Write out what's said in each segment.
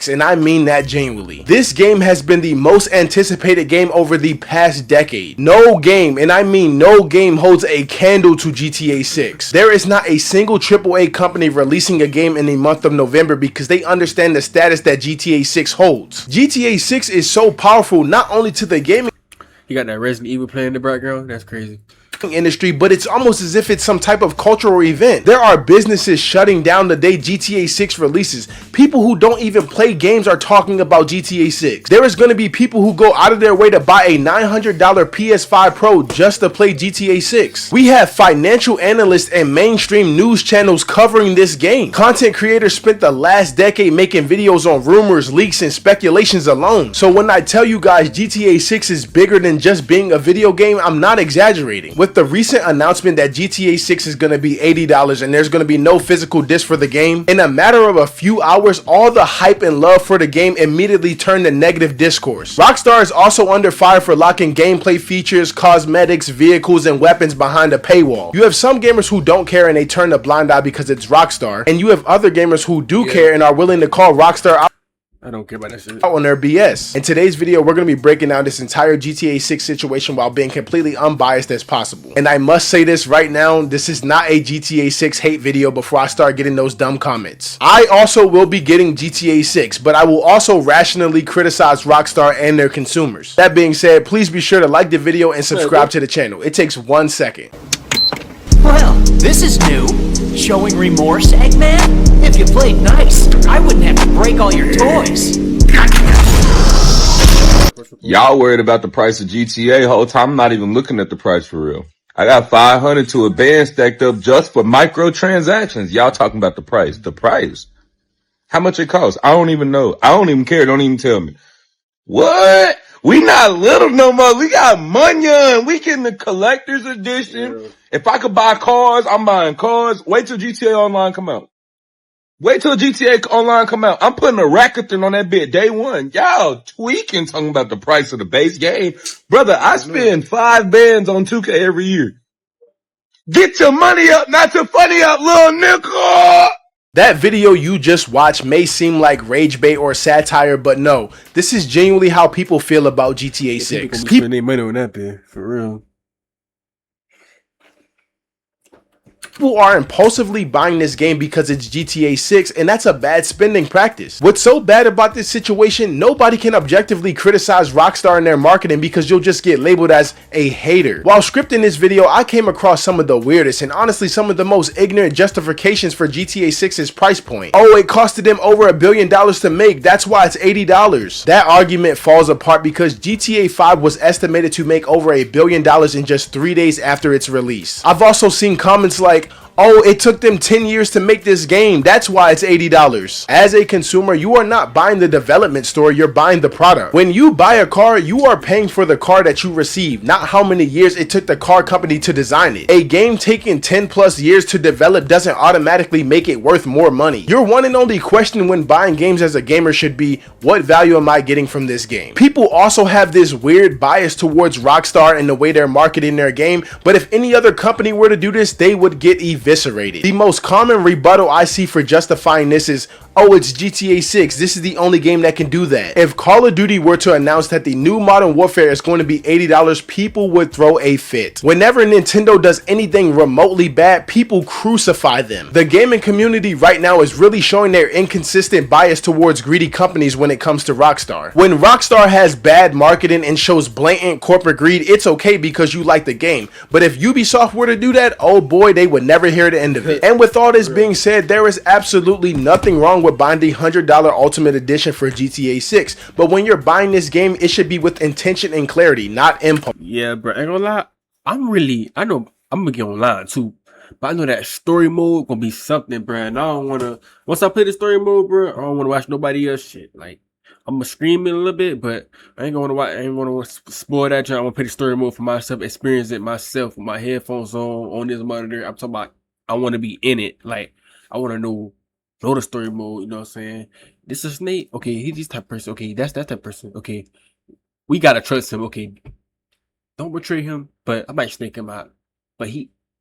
And I mean that genuinely. This game has been the most anticipated game over the past decade. No game, and I mean no game, holds a candle to GTA 6. There is not a single AAA company releasing a game in the month of November because they understand the status that GTA 6 holds. GTA 6 is so powerful not only to the gaming You got that Resident Evil playing in the background? That's crazy. Industry, but it's almost as if it's some type of cultural event. There are businesses shutting down the day GTA 6 releases. People who don't even play games are talking about GTA 6. There is going to be people who go out of their way to buy a $900 PS5 Pro just to play GTA 6. We have financial analysts and mainstream news channels covering this game. Content creators spent the last decade making videos on rumors, leaks, and speculations alone. So when I tell you guys GTA 6 is bigger than just being a video game, I'm not exaggerating. With the recent announcement that GTA 6 is going to be $80 and there's going to be no physical disc for the game, in a matter of a few hours, all the hype and love for the game immediately turned to negative discourse. Rockstar is also under fire for locking gameplay features, cosmetics, vehicles, and weapons behind a paywall. You have some gamers who don't care and they turn a blind eye because it's Rockstar, and you have other gamers who do care and are willing to call Rockstar out. I don't care about that shit. On their BS. In today's video, we're going to be breaking down this entire GTA 6 situation while being completely unbiased as possible. And I must say this right now, this is not a GTA 6 hate video before I start getting those dumb comments. I also will be getting GTA 6, but I will also rationally criticize Rockstar and their consumers. That being said, please be sure to like the video and subscribe to the channel. It takes 1 second. Well, this is new. Showing remorse, Eggman? If you played nice, I wouldn't have to break all your toys. Y'all worried about the price of GTA the whole time. I'm not even looking at the price for real. I got 500 to a band stacked up just for microtransactions. Y'all talking about the price. The price. How much it costs? I don't even know. I don't even care. Don't even tell me. What? We not little no more. We got money. We getting the collector's edition. Yeah. If I could buy cars, I'm buying cars. Wait till GTA Online come out. Wait till GTA Online come out. I'm putting a racketing on that bit day one. Y'all tweaking talking about the price of the base game. Brother, I spend 5 bands on 2K every year. Get your money up, not your funny up, little nigga. That video you just watched may seem like rage bait or satire, but no, this is genuinely how people feel about GTA 6. People need money on that bit, for real. People are impulsively buying this game because it's GTA 6, and that's a bad spending practice. What's so bad about this situation, nobody can objectively criticize Rockstar and their marketing because you'll just get labeled as a hater. While scripting this video, I came across some of the weirdest and honestly some of the most ignorant justifications for GTA 6's price point. Oh, it costed them over $1 billion to make, that's why it's $80. That argument falls apart because GTA 5 was estimated to make over $1 billion in just 3 days after its release. I've also seen comments like, oh, it took them 10 years to make this game, that's why it's $80. As a consumer, you are not buying the development store, you're buying the product. When you buy a car, you are paying for the car that you receive, not how many years it took the car company to design it. A game taking 10 plus years to develop doesn't automatically make it worth more money. Your one and only question when buying games as a gamer should be, what value am I getting from this game? People also have this weird bias towards Rockstar and the way they're marketing their game, but if any other company were to do this, they would get eviscerated. The most common rebuttal I see for justifying this is, oh, it's GTA 6, this is the only game that can do that. If Call of Duty were to announce that the new Modern Warfare is going to be $80, people would throw a fit. Whenever Nintendo does anything remotely bad, people crucify them. The gaming community right now is really showing their inconsistent bias towards greedy companies when it comes to Rockstar. When Rockstar has bad marketing and shows blatant corporate greed, it's okay because you like the game. But if Ubisoft were to do that, oh boy, they would never hear the end of it. And with all this being said, there is absolutely nothing wrong with buying the $100 Ultimate Edition for GTA 6, but when you're buying this game, it should be with intention and clarity, not impulse. Yeah, bro, ain't gonna lie, I know I'm gonna get online too, but I know that story mode gonna be something, bro, and I don't wanna, once I play the story mode, bro, I don't wanna watch nobody else shit. Like, I'm gonna scream it a little bit, but I ain't gonna spoil that job. I'm gonna play the story mode for myself, experience it myself with my headphones on this monitor. I'm talking about, I wanna be in it, like, I wanna know the story mode, you know what I'm saying? This is Snake. Okay, he's this type of person. Okay, that's that type of person. Okay, we gotta trust him. Okay, don't betray him, but I might snake him out. But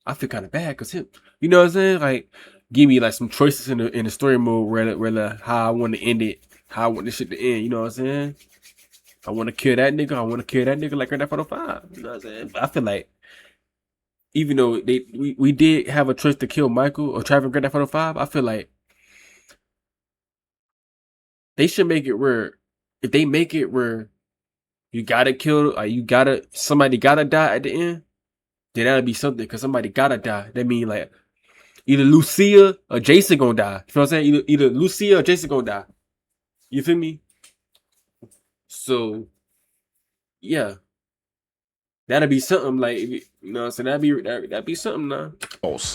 I feel kind of bad because him, you know what I'm saying? Like, give me like some choices in the story mode, whether how I want to end it, how I want this shit to end. You know what I'm saying? I want to kill that nigga. I want to kill that nigga like Grand Theft Auto 5. You know what I'm saying? But I feel like even though we did have a choice to kill Michael or Trevor in Grand Theft Auto 5, I feel like they should make it where if they make it where you gotta kill, somebody gotta die at the end, then that'll be something because somebody gotta die. That mean like either Lucia or Jason gonna die. You know what I'm saying? Either Lucia or Jason gonna die. You feel me? So yeah, that'll be something like you know what I'm saying. That'd be something now.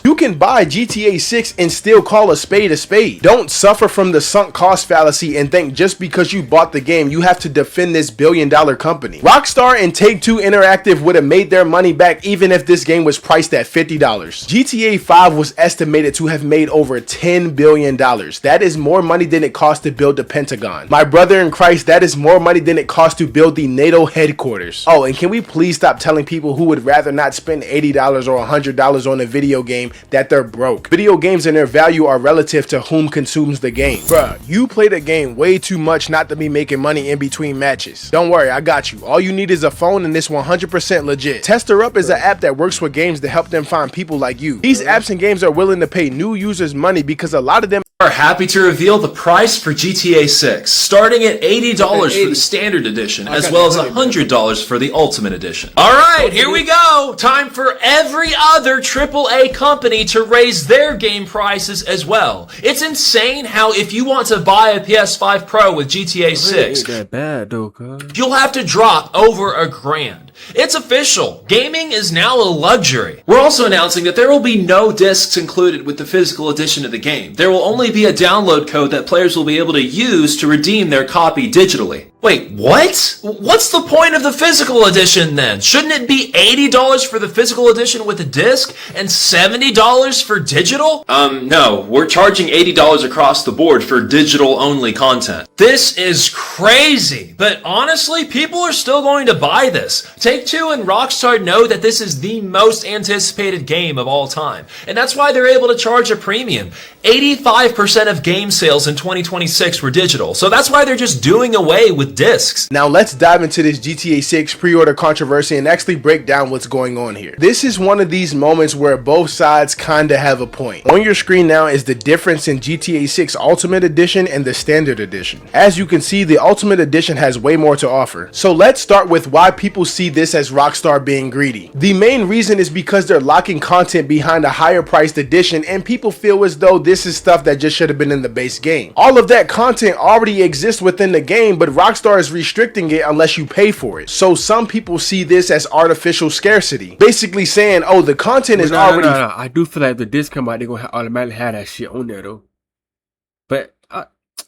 You can buy GTA 6 and still call a spade a spade. Don't suffer from the sunk cost fallacy and think just because you bought the game you have to defend this billion-dollar company. Rockstar and Take-Two Interactive would have made their money back even if this game was priced at $50. GTA 5 was estimated to have made over $10 billion. That is more money than it cost to build the Pentagon. My brother in Christ, that is more money than it cost to build the NATO headquarters. Oh, and can we please stop telling people who would rather not spend $80 or $100 on a video game that they're broke. Video games and their value are relative to whom consumes the game. Bruh, you play the game way too much not to be making money in between matches. Don't worry, I got you. All you need is a phone and it's 100% legit. Tester Up is an app that works with games to help them find people like you. These apps and games are willing to pay new users money because a lot of them are happy to reveal the price for GTA 6, starting at $80 for the standard edition, as well as $100 for the ultimate edition. Alright, here we go! Time for every other AAA company to raise their game prices as well. It's insane how if you want to buy a PS5 Pro with GTA 6, Ain't that bad though, cuz. you'll have to drop over $1,000. It's official. Gaming is now a luxury. We're also announcing that there will be no discs included with the physical edition of the game. There will only be a download code that players will be able to use to redeem their copy digitally. Wait, what? What's the point of the physical edition then? Shouldn't it be $80 for the physical edition with a disc and $70 for digital? No, we're charging $80 across the board for digital only content. This is crazy, but honestly, people are still going to buy this. Take-Two and Rockstar know that this is the most anticipated game of all time, and that's why they're able to charge a premium. 85% of game sales in 2026 were digital, so that's why they're just doing away with discs. Now let's dive into this GTA 6 pre-order controversy and actually break down what's going on here. This is one of these moments where both sides kinda have a point. On your screen now is the difference in GTA 6 Ultimate Edition and the Standard Edition. As you can see, the Ultimate Edition has way more to offer. So let's start with why people see this as Rockstar being greedy. The main reason is because they're locking content behind a higher priced edition and people feel as though this is stuff that just should have been in the base game. All of that content already exists within the game, but Rockstar is restricting it unless you pay for it. So some people see this as artificial scarcity, basically saying, oh, the content is already... No. I do feel like if the disc come out, they're going to automatically have that shit on there though. But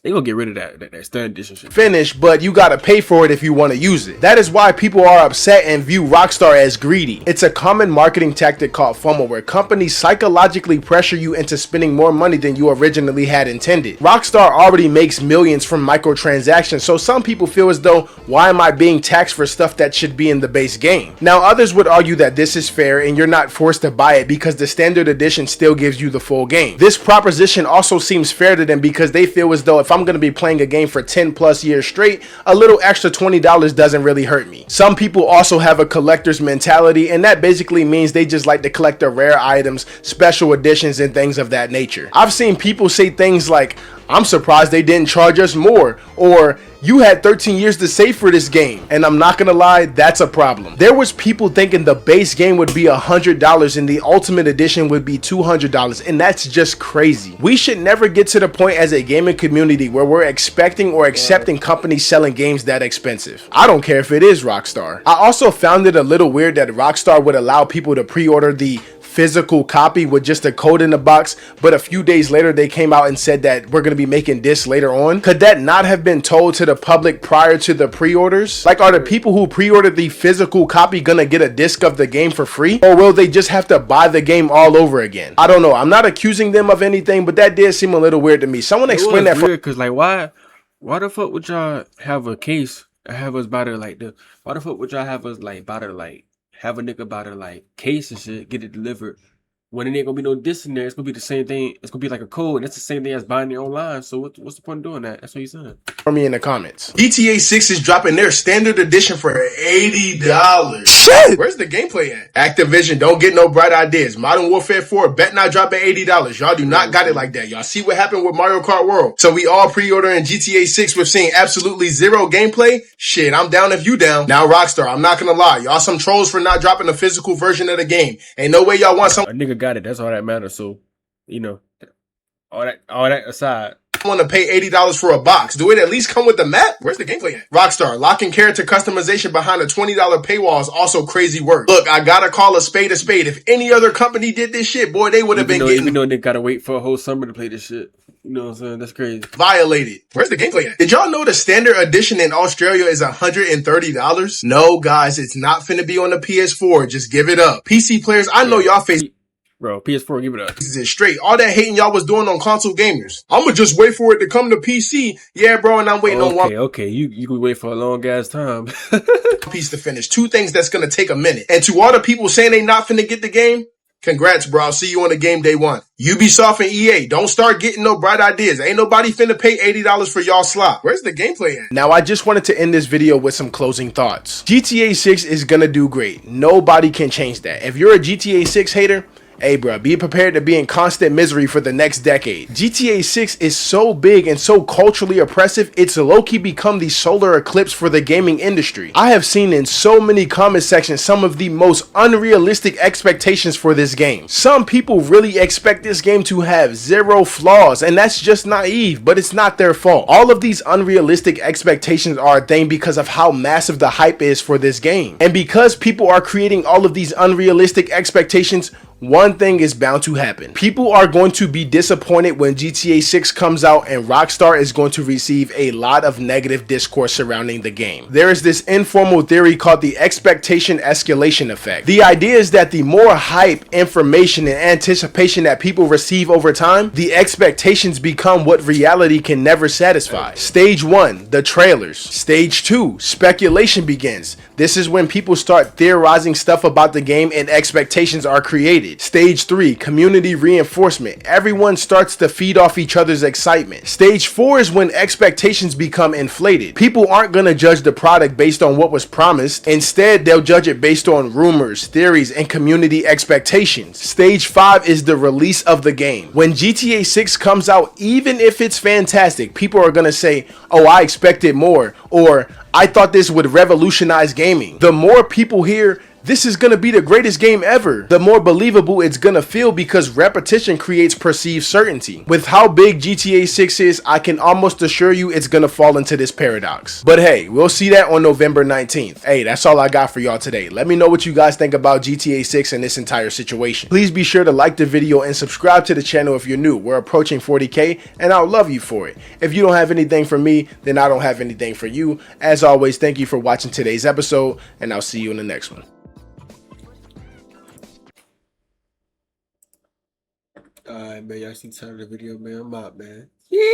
they gonna get rid of that standard edition shit. Finished, but you gotta pay for it if you want to use it. That is why people are upset and view Rockstar as greedy. It's a common marketing tactic called FOMO, where companies psychologically pressure you into spending more money than you originally had intended. Rockstar already makes millions from microtransactions, so some people feel as though, why am I being taxed for stuff that should be in the base game? Now others would argue that this is fair and you're not forced to buy it because the standard edition still gives you the full game. This proposition also seems fair to them because they feel as though if I'm going to be playing a game for 10 plus years straight, a little extra $20 doesn't really hurt me. Some people also have a collector's mentality, and that basically means they just like to collect the rare items, special editions, and things of that nature. I've seen people say things like, I'm surprised they didn't charge us more, or you had 13 years to save for this game, and I'm not gonna lie, that's a problem. There was people thinking the base game would be $100 and the ultimate edition would be $200, and that's just crazy. We should never get to the point as a gaming community where we're expecting or accepting companies selling games that expensive. I don't care if it is Rockstar. I also found it a little weird that Rockstar would allow people to pre-order the physical copy with just a code in the box, but a few days later they came out and said that we're going to be making discs later on. Could that not have been told to the public prior to the pre-orders? Like, are the people who pre-ordered the physical copy gonna get a disc of the game for free, or will they just have to buy the game all over again? I don't know. I'm not accusing them of anything, but that did seem a little weird to me. Someone explain that. Because like, why the fuck would y'all have a case? Have us buy the why the fuck would y'all have us like buy the have a nigga buy the case and shit, get it delivered, when it ain't gonna be no disc in there, it's gonna be the same thing. It's gonna be like a code, and that's the same thing as buying it online. So what's the point of doing that? That's what he's saying. For me in the comments. GTA 6 is dropping their standard edition for $80. Shit! Where's the gameplay at? Activision, don't get no bright ideas. Modern Warfare 4 bet not drop at $80. Y'all do not got it like that. Y'all see what happened with Mario Kart World. So we all pre-ordering GTA 6 with seeing absolutely zero gameplay? Shit, I'm down if you down. Now Rockstar, I'm not gonna lie. Y'all some trolls for not dropping a physical version of the game. Ain't no way y'all want some A nigga got it. That's all that matters. So, you know, all that aside. want to pay $80 for a box. Do it at least come with the map? Where's the gameplay at? Rockstar, locking character customization behind a $20 paywall is also crazy work. Look, I gotta call a spade a spade. If any other company did this shit, boy, they would have been getting... Even though they gotta wait for a whole summer to play this shit. You know what I'm saying? That's crazy. Violated. Where's the gameplay at? Did y'all know the standard edition in Australia is $130? No, guys, it's not finna be on the PS4. Just give it up. PC players, I know y'all face... Bro, PS4, give it up. This is straight. All that hating y'all was doing on console gamers. I'ma just wait for it to come to PC. Yeah, bro, and I'm waiting on one Okay, you can wait for a long ass time. piece to finish. Two things that's gonna take a minute. And to all the people saying they not finna get the game, congrats, bro. I'll see you on the game day one. Ubisoft and EA, don't start getting no bright ideas. Ain't nobody finna pay $80 for y'all slot. Where's the gameplay at? Now, I just wanted to end this video with some closing thoughts. GTA 6 is gonna do great. Nobody can change that. If you're a GTA 6 hater, hey bro, be prepared to be in constant misery for the next decade. GTA 6 is so big and so culturally oppressive, it's low-key become the solar eclipse for the gaming industry. I have seen in so many comment sections some of the most unrealistic expectations for this game. Some people really expect this game to have zero flaws, and that's just naive, but it's not their fault. All of these unrealistic expectations are a thing because of how massive the hype is for this game. And because people are creating all of these unrealistic expectations, one thing is bound to happen. People are going to be disappointed when GTA 6 comes out, and Rockstar is going to receive a lot of negative discourse surrounding the game. There is this informal theory called the expectation escalation effect. The idea is that the more hype, information, and anticipation that people receive over time, the expectations become what reality can never satisfy. Stage 1, the trailers. Stage 2, speculation begins. This is when people start theorizing stuff about the game and expectations are created. Stage 3, community reinforcement. Everyone starts to feed off each other's excitement. Stage 4 is when expectations become inflated. People aren't going to judge the product based on what was promised. Instead, they'll judge it based on rumors, theories, and community expectations. Stage 5 is the release of the game. When GTA 6 comes out, even if it's fantastic, people are going to say, oh, I expected more, or I thought this would revolutionize gaming. The more people hear, this is gonna be the greatest game ever, the more believable it's gonna feel, because repetition creates perceived certainty. With how big GTA 6 is, I can almost assure you it's gonna fall into this paradox. But hey, we'll see that on November 19th. Hey, that's all I got for y'all today. Let me know what you guys think about GTA 6 and this entire situation. Please be sure to like the video and subscribe to the channel if you're new. We're approaching 40K and I'll love you for it. If you don't have anything for me, then I don't have anything for you. As always, thank you for watching today's episode, and I'll see you in the next one. Alright, man, y'all see the time of the video, man. I'm out, man. Yeah.